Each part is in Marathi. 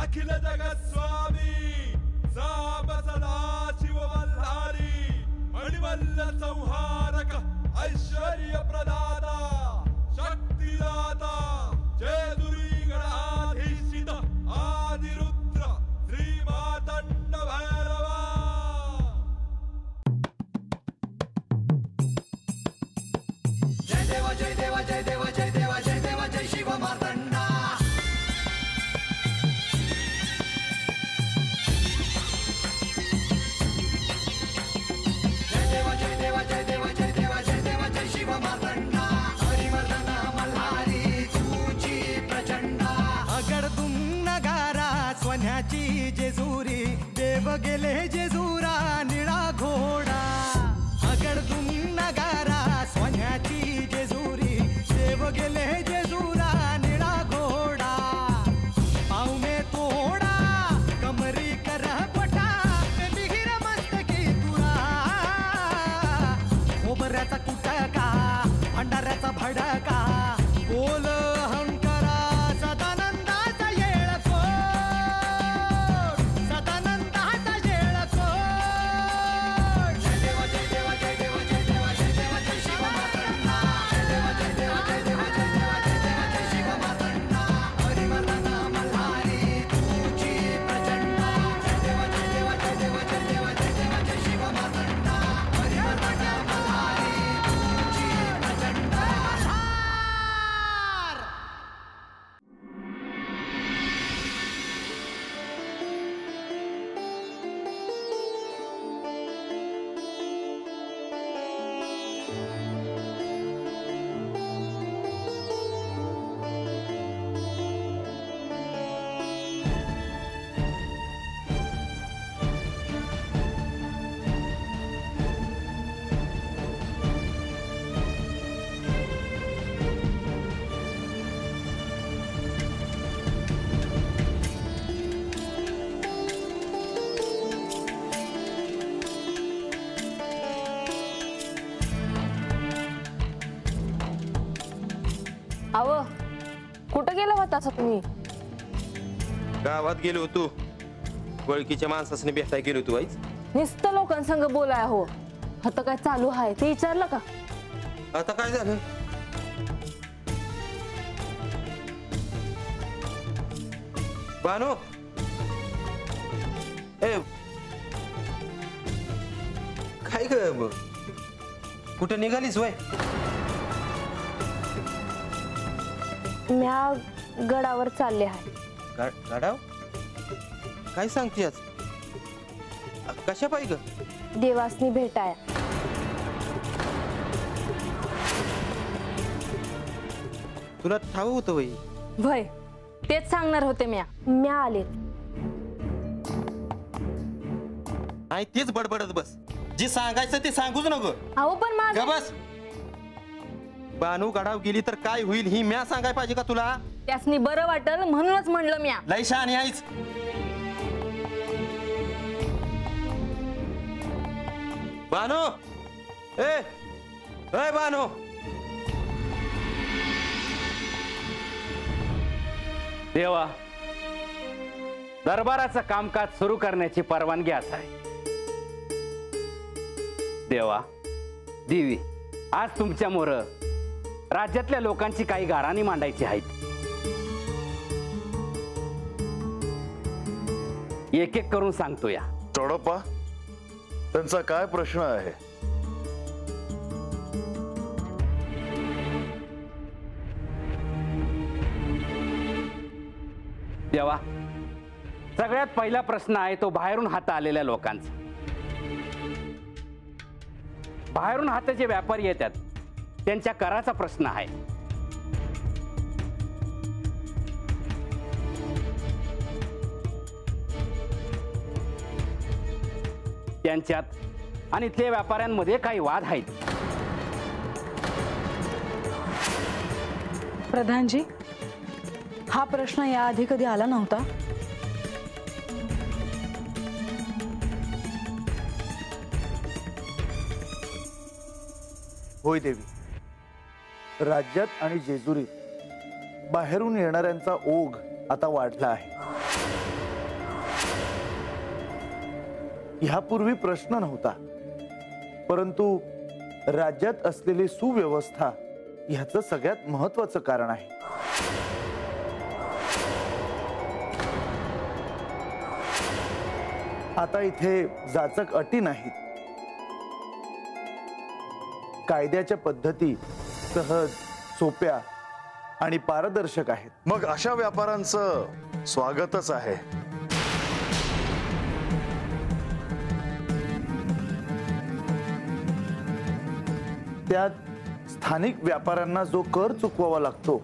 अखिल जगत स्वामी साब सदा शिव मल्हारी मणिमल्ल संहारक ऐश्वर्य प्रदाता शक्तिदाता जय दुरी गणाधीशित आदिरुद्र श्री मातंड भैरवा। जय देवा जय देवा जय देवा जय देवा जय देवा जय शिव मातंडा। जय देवा जय देवा जय देवा जय देवा जय देवा जय शिव मातंडा। हरिवर्धन मल्हारी तुझी प्रचंडा। अगडदुम नगारा सोन्याची जेजुरी देव गेले जेजुरा निळा घोडा। अगडदुम नगारा सोन्याची जेजुरी देव गेले जेजुरा निळा घोडा। पाव में तोडा कमरी कर पटा मिहिर मस्तकी तुरा। खोबऱ्याचा कुटका भंडाऱ्याचा भडका बोल अहंकारा सदानंदाचा येळकोट। सदानंदाचा येळकोट। जय देवा जय देवा जय देवा जय देवा जय देवा जय शिव मातंडा। जय देवा जय देवा जय देवा जय देवा जय देवा जय शिव मातंडा। हरिवर्धन मल्हारी तुझी प्रचंडा। जय देवा जय देवा जय देवा जय देवा जय देवा जय शिव मातंडा। हरिवर्धन मल्हारी तुझी प्रचंडा। अव कुठं गेला होता तुम्ही? गावात गेलो होतो, ओळखीच्या माणसाने भेटाय गेलो होतो. आईच नुसतं लोकांसंग बोलाय हो. आता काय चालू आहे ते विचारलं का? आता काय झालं? बानो ए काय ग कुठं निघालीस वय? म्या गडावर चालले आहे. गाडाव काय सांगते आज? कशा पाहिजे देवासनी भेटाया. तुला ठाऊ होतं वय? भय तेच सांगणार होते म्या आले. नाही तेच बडबडत बस. जे सांगायचं ते सांगूच नको. अहो पण माझं बस. बानू गडाव गेली तर काय होईल ही म्या सांगाय पाहिजे का तुला? त्यासनी बरं वाटल म्हणूनच म्हणलं म्या. लय शहाणी आहेस. बानू ए बानू देवा, दरबाराचं कामकाज सुरू करण्याची परवानगी असाय. देवा देवी, आज तुमच्या मोर राज्यातल्या लोकांची काही गाराणी मांडायची आहेत. एक एक करून सांगतो या. चोडप्पा, त्यांचा काय प्रश्न आहे? देवा, सगळ्यात पहिला प्रश्न आहे तो बाहेरून हाता आलेल्या लोकांचा. बाहेरून हाताचे व्यापारी येतात त्यांच्या कराचा प्रश्न आहे. त्यांच्यात आणि इथल्या व्यापाऱ्यांमध्ये काही वाद आहेत. प्रधानजी, हा प्रश्न याआधी कधी आला नव्हता. होय देवी, राज्यात आणि जेजुरीत बाहेरून येणाऱ्यांचा ओघ आता वाढला आहे. ह्यापूर्वी प्रश्न नव्हता, परंतु राज्यात असलेली सुव्यवस्था ह्याचं सगळ्यात महत्वाचं कारण आहे. आता इथे जाचक अटी नाहीत. कायद्याच्या पद्धती सहज, सोप्या आणि पारदर्शक आहेत. मग अशा व्यापाऱ्यांचं स्वागतच आहे. त्यात स्थानिक व्यापाऱ्यांना जो कर चुकवावा लागतो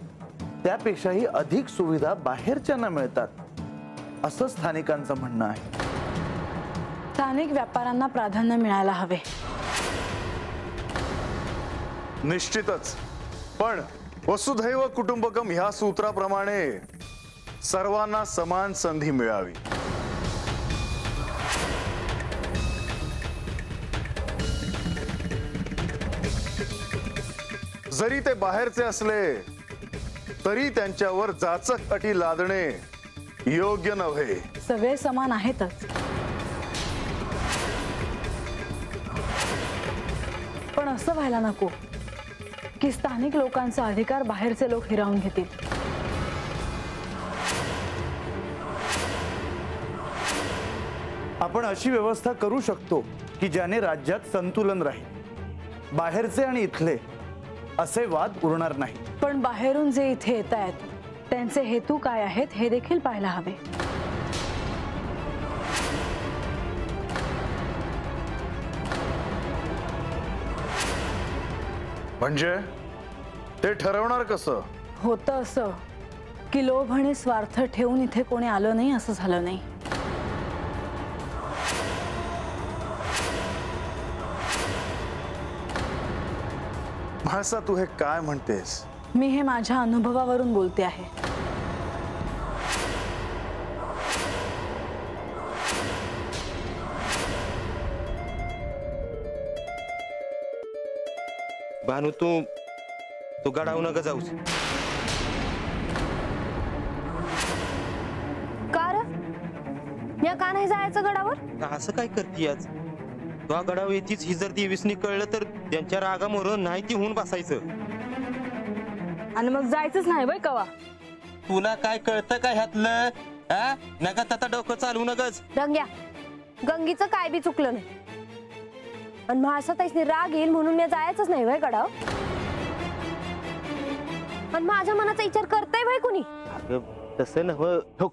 त्यापेक्षाही अधिक सुविधा बाहेरच्यांना मिळतात, असं स्थानिकांचं म्हणणं आहे. स्थानिक व्यापाऱ्यांना प्राधान्य मिळायला हवे. निश्चितच, पण वसुधैव कुटुंबकम ह्या सूत्राप्रमाणे सर्वांना समान संधी मिळावी. जरी ते बाहेरचे असले तरी त्यांच्यावर जाचक अटी लादणे योग्य नव्हे. सगळे समान आहेतच, पण असं व्हायला नको की स्थानिक लोकांचा अधिकार बाहेरचे लोक हिरावून घेतील. आपण अशी व्यवस्था करू शकतो की ज्याने राज्यात संतुलन राहील. बाहेरचे आणि इथले असे वाद उरणार नाही. पण बाहेरून जे इथे येत आहेत त्यांचे हेतू काय आहेत हे देखील पाहायला हवे. म्हणजे ते ठरवणार कसं? होतं असं की लोभ आणि स्वार्थ ठेवून इथे कोणी आलं नाही असं झालं नाही. भासा, तू हे काय म्हणतेस? मी हे माझ्या अनुभवावरून बोलते आहे. भानू, तू गडावू नका जाऊस. या का नाही जायचं गडावर? असं काय करती आज? तुझ्या गडावर येतीच ही जर देवीसनी कळलं तर त्यांच्या रागामुळे नाही ती होऊन बसायचं. आणि मग जायचंच नाही बाई कवा. तुला काय कळतं का ह्यातलं? हा, नका आता डोकं चालवू नकच. रंग्या, गंगीचं काय बी चुकलं नाही आणि माझा त्यासनी राग येईल म्हणून मी जायचंच नाही बाई गडावर. आणि माझ्या मनाचा विचार करताय बाई कुणी? अगं तसं नव्ह.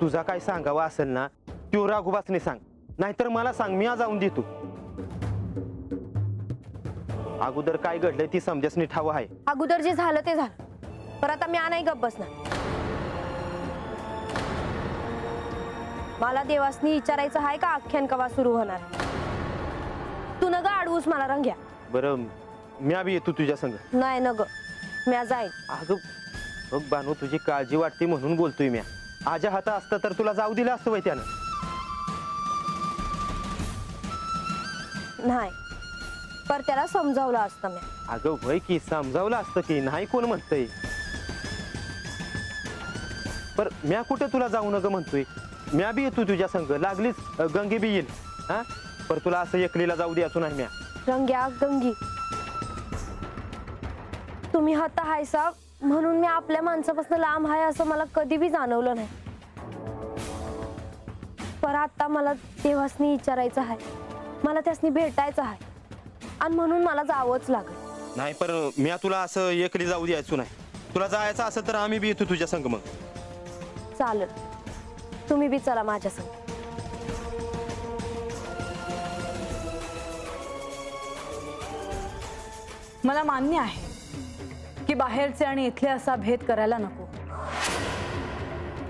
तुझा काय सांगावा असेल ना तो राघोबासने सांग, नाहीतर मला सांग, मी जाऊन देतो. अगोदर काय घडलंय ती समजसनी ठाव आहे. अगोदर जे झालं ते झालं, पर आता मी नाही गप्प बसणार. मला देवासनी विचारायचं आहे का आख्यान कवा सुरू होणार. तू नग अडवूस मला रंग्या. बरं, मी बी येतो तुझ्या संग. नाही नग, मी जाईल. अगं बघ बानू, तुझी काळजी वाटते म्हणून बोलतोय. मी आजा हाता असतं तर तुला जाऊ दिलं असतं वय त्यानं. नाही, पर त्याला समजावलं असतं मी. अगं वय की समजावलं असतं की नाही कोण म्हणतंय. पर म्या कुठे तुला जाऊ नका म्हणतोय. म्या बी येतो तुझ्या संग, लागलीच गंगी बी येईल. हा, पर तुला असं एकलीला जाऊ द्यायचो नाही म्या. रंग्या, गंगी, तुम्ही हाता हायसा म्हणून मी आपल्या माणसापासून लांब आहे असं मला कधी बी जाणवलं नाही. पर आता मला देवासनी विचारायचं आहे, मला त्यासनी भेटायचं आहे आणि म्हणून मला जावंच लागेल. नाही, पर म्या तुला असं एकली जाऊ द्यायचो नाही. तुला जायचं असं तर आम्ही बी येतो तुझ्या संग. मग चालेल, तुम्ही बी चला माझ्या संग. मला मान्य आहे की बाहेरचे आणि इथले असा भेद करायला नको,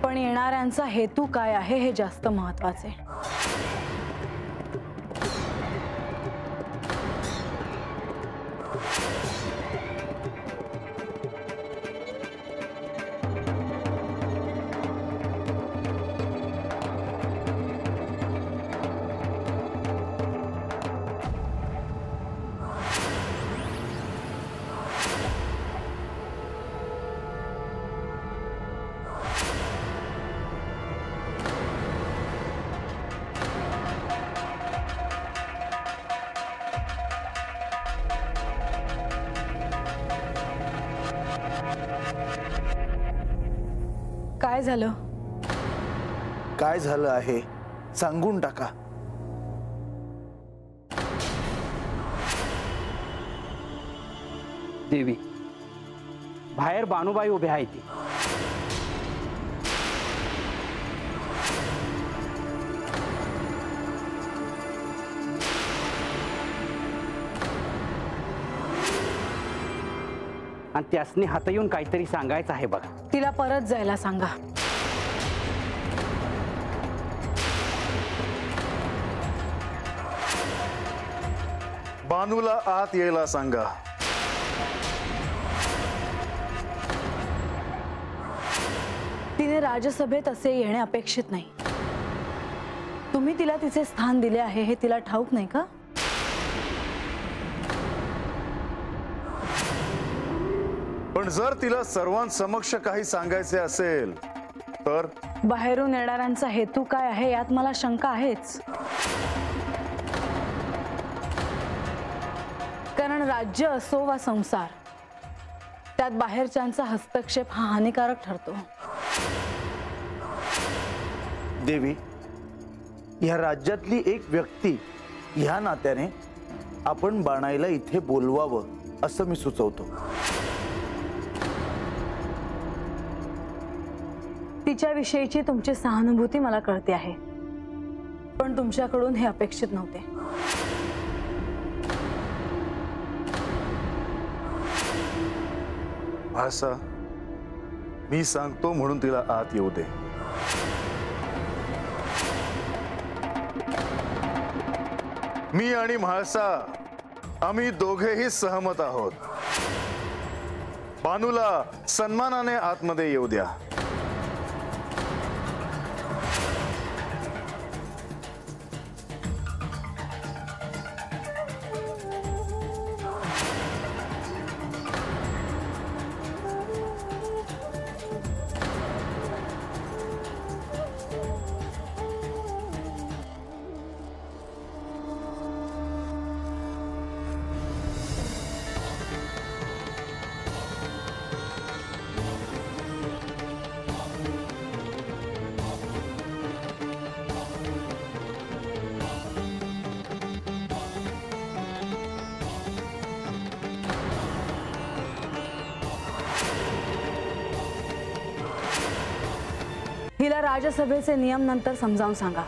पण येणाऱ्यांचा हेतू काय आहे हे जास्त महत्वाचे. काय झालं? काय झालं आहे सांगून टाका. देवी, बाहेर बानुबाई उभे आहे ती. आणि त्यासनी हात येऊन काहीतरी सांगायचं आहे बघा. तिला परत जायला सांगा. बानूला आत यायला सांगा. तिने राजसभेत असे येणे अपेक्षित नाही. तुम्ही तिला तिचे स्थान दिले आहे हे तिला ठाऊक नाही का? पण जर तिला सर्वांसमक्ष काही सांगायचे असेल तर? बाहेरून येणाऱ्यांचा हेतू काय आहे यात मला शंका आहेच. कारण राज्य असो वा संसार, त्यात बाहेरच्यांचा हस्तक्षेप हा हानिकारक ठरतो. देवी, या राज्यातली एक व्यक्ती ह्या नात्याने आपण बाणाईला इथे बोलवावं असं मी सुचवतो. तिच्याविषयीची तुमची सहानुभूती मला कळते आहे, पण तुमच्याकडून हे अपेक्षित नव्हते. भाषा, मी सांगतो म्हणून तिला आत येऊ दे. मी आणि म्हाळसा आम्ही दोघेही सहमत आहोत. बानूला सन्मानाने आतमध्ये येऊ द्या. हिला राजसभेचे नियम नंतर समजावून सांगा.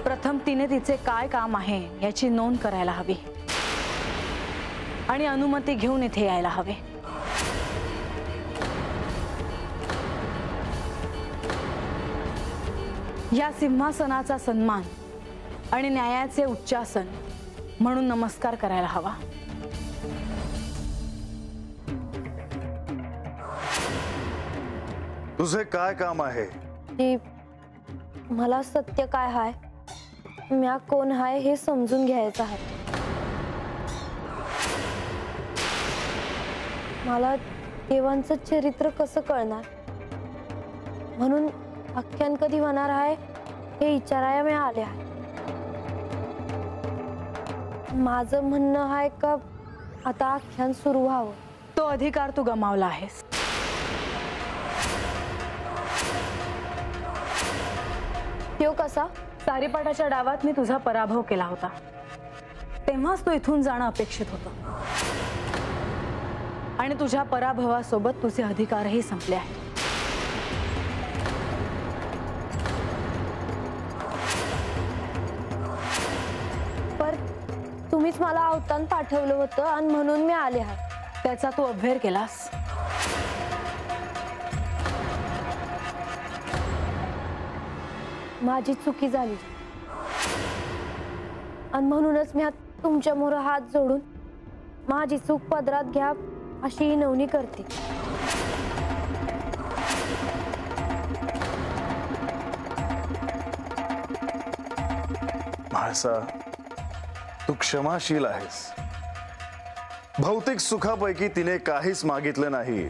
प्रथम तिने तिचे काय काम आहे याची नोंद करायला हवी आणि अनुमती घेऊन इथे यायला हवे. या सिंहासनाचा सन्मान आणि न्यायाचे उच्चासन म्हणून नमस्कार करायला हवा. तुझे काय काम आहे? मला सत्य काय हाय, म्या कोण हाय हे समजून घ्यायचं आहे. मला देवांचं चरित्र कसं कळणार, म्हणून आख्यान कधी होणार आहे हे विचाराया मी आले आहे. माझं म्हणणं आहे का आता आख्यान सुरू व्हावं. तो अधिकार तू गमावला आहेस. तो कसा? सारीपाटाच्या डावात मी तुझा पराभव केला होता, तेव्हाच तू इथून जाणं अपेक्षित होतं आणि तुझ्या पराभवासोबत तुझे अधिकारही संपले आहेत. पर तुम्हीच मला अवतान पाठवलं होतं आणि म्हणून मी आले आहे. त्याचा तू अभ्यार केलास. माझी चुकी झाली आणि म्हणूनच मी तुमच्या मोर हात जोडून माझी चूक पदरात घ्या अशी विनवणी करते. म्हाळसा, तू क्षमाशील आहेस. भौतिक सुखापैकी तिने काहीच मागितलं नाही,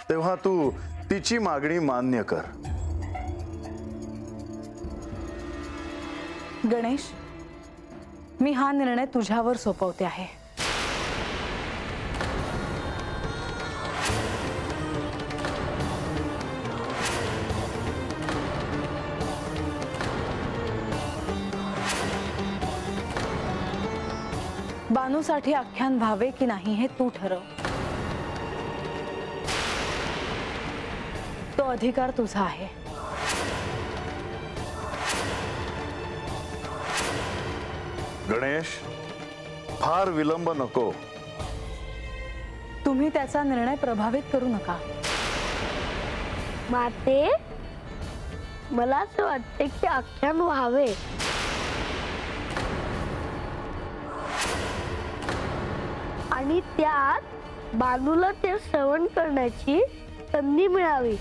तेव्हा तू तिची मागणी मान्य कर. गणेश, मी हा निर्णय तुझ्यावर सोपवते आहे. बानूसाठी आख्यान व्हावे की नाही हे तू ठरव. तो अधिकार तुझा आहे. गणेश, फार विलंब नको. तुम्ही त्याचा निर्णय प्रभावित करू नका. माते, मला असं वाटते की आख्यान व्हावे आणि त्यात बानूला ते श्रवण करण्याची संधी मिळावी.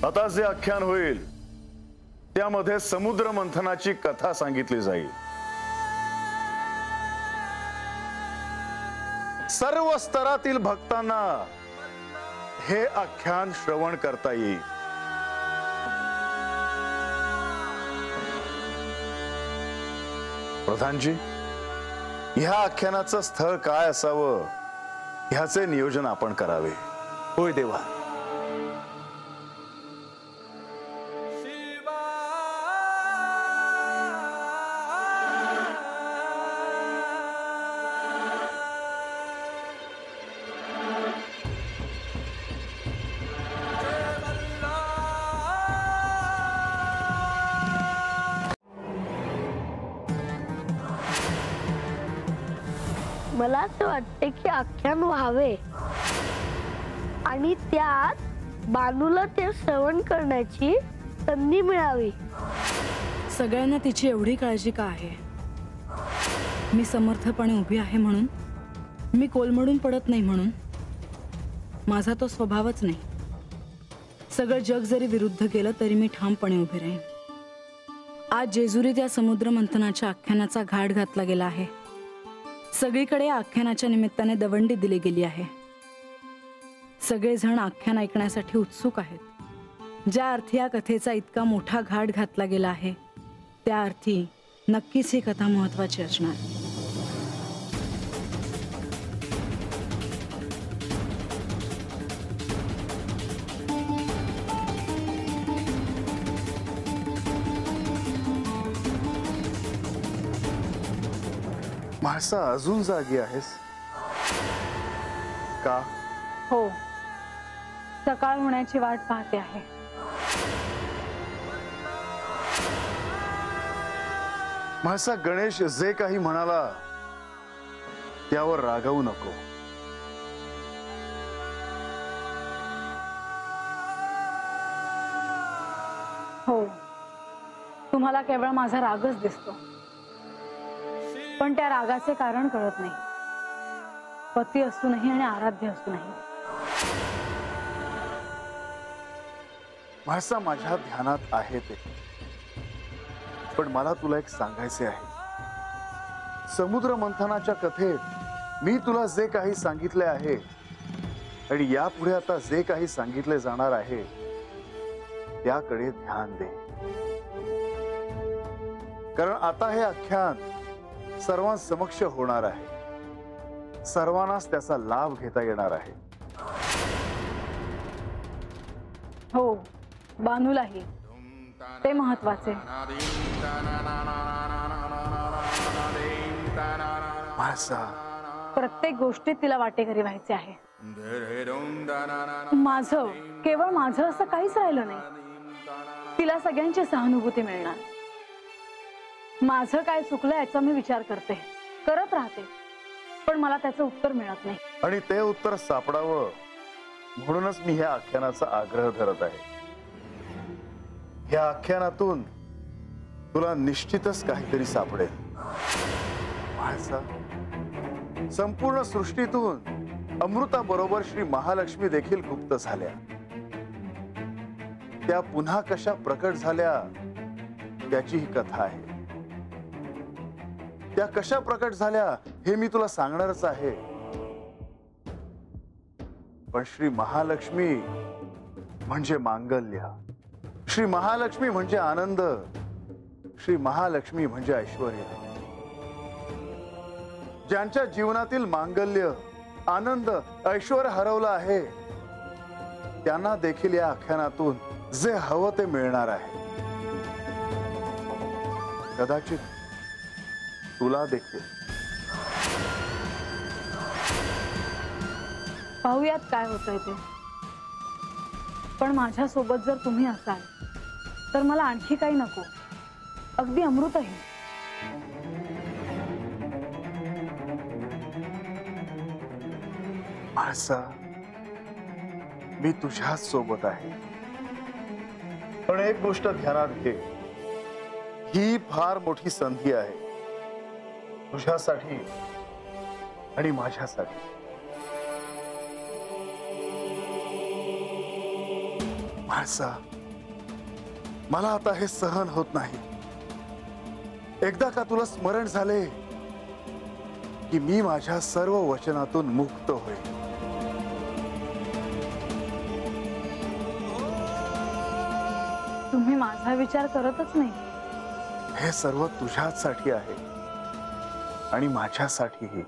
आता जे आख्यान होईल त्यामध्ये समुद्र मंथनाची कथा सांगितली जाईल. सर्व स्तरातील भक्तांना हे आख्यान श्रवण करता येईल. प्रधानजी, ह्या आख्यानाचं स्थळ काय असावं ह्याचे नियोजन आपण करावे. होय देवा. मला असं वाटते की आख्यान व्हावे आणि त्यात बानूला ते श्रवण करण्याची संधी मिळावी. सगळ्यांना तिची एवढी काळजी का आहे? मी समर्थपणे उभी आहे म्हणून? मी कोलमडून पडत नाही म्हणून? माझा तो स्वभावच नाही. सगळं जग जरी विरुद्ध केलं तरी मी ठामपणे उभी राहीन. आज जेजुरीत या समुद्र मंथनाच्या आख्यानाचा घाट घातला गेला आहे. सगळीकडे आख्यानाच्या निमित्ताने दवंडी दिली गेली आहे. सगळेजण आख्यान ऐकण्यासाठी उत्सुक आहेत. ज्या अर्थी या कथेचा इतका मोठा घाट घातला गेला आहे त्या अर्थी नक्कीच ही कथा महत्वाची असणार. म्हाळसा, अजून जागी आहेस का? हो, सकाळ होण्याची वाट पाहते आहे. म्हाळसा, गणेश जे काही म्हणाला त्यावर रागावू नको. हो, तुम्हाला केवळ माझा रागच दिसतो, पण त्या रागाचे कारण कळत नाही. पती असूनही आणि आराध्य असूनही. म्हाळसा, माझ्या ध्यानात आहे ते, पण मला तुला एक सांगायचे आहे. समुद्र मंथनाच्या कथेत मी तुला जे काही सांगितले आहे आणि यापुढे आता जे काही सांगितले जाणार आहे त्याकडे ध्यान दे. कारण आता हे आख्यान सर्वांसमक्ष होणार आहे. सर्वांनाच त्याचा लाभ घेता येणार आहे. हो, बानूलाही ते महत्वाचे. म्हाळसा, प्रत्येक गोष्टीत तिला वाटेकरी व्हायचे आहे. माझं, केवळ माझं असं काहीच राहिलं नाही. तिला सगळ्यांची सहानुभूती मिळणार. माझं काय चुकलं याचा मी विचार करते, करत राहते, पण मला त्याचं उत्तर मिळत नाही. आणि ते उत्तर सापडावं म्हणूनच मी ह्या आख्यानाचा आग्रह धरत आहे. ह्या आख्यानातून तुला निश्चितच काहीतरी सापडेल. म्हाळसा, संपूर्ण सृष्टीतून अमृताबरोबर श्री महालक्ष्मी देखील गुप्त झाल्या. त्या पुन्हा कशा प्रकट झाल्या त्याची ही कथा आहे. त्या कशा प्रकट झाल्या हे मी तुला सांगणारच आहे. पण श्री महालक्ष्मी म्हणजे मांगल्य, श्री महालक्ष्मी म्हणजे आनंद, श्री महालक्ष्मी म्हणजे ऐश्वर. ज्यांच्या जीवनातील मांगल्य, आनंद, ऐश्वर हरवलं आहे त्यांना देखील या आख्यानातून जे हवं ते मिळणार आहे. कदाचित तुला देखील. पाहूयात काय होतंय ते. पण माझ्या सोबत जर तुम्ही असाल तर मला आणखी काही नको, अगदी अमृतही. माणसा, मी तुझ्याच सोबत आहे. पण एक गोष्ट ध्यानात घे, ही फार मोठी संधी आहे तुझ्यासाठी आणि माझ्यासाठी. माणसा, मला आता हे सहन होत नाही. एकदा का तुला स्मरण झाले की मी माझ्या सर्व वचनातून मुक्त होईल. तुम्ही माझा विचार करतच नाही. हे सर्व तुझ्यासाठी आहे आणि माझ्यासाठीही.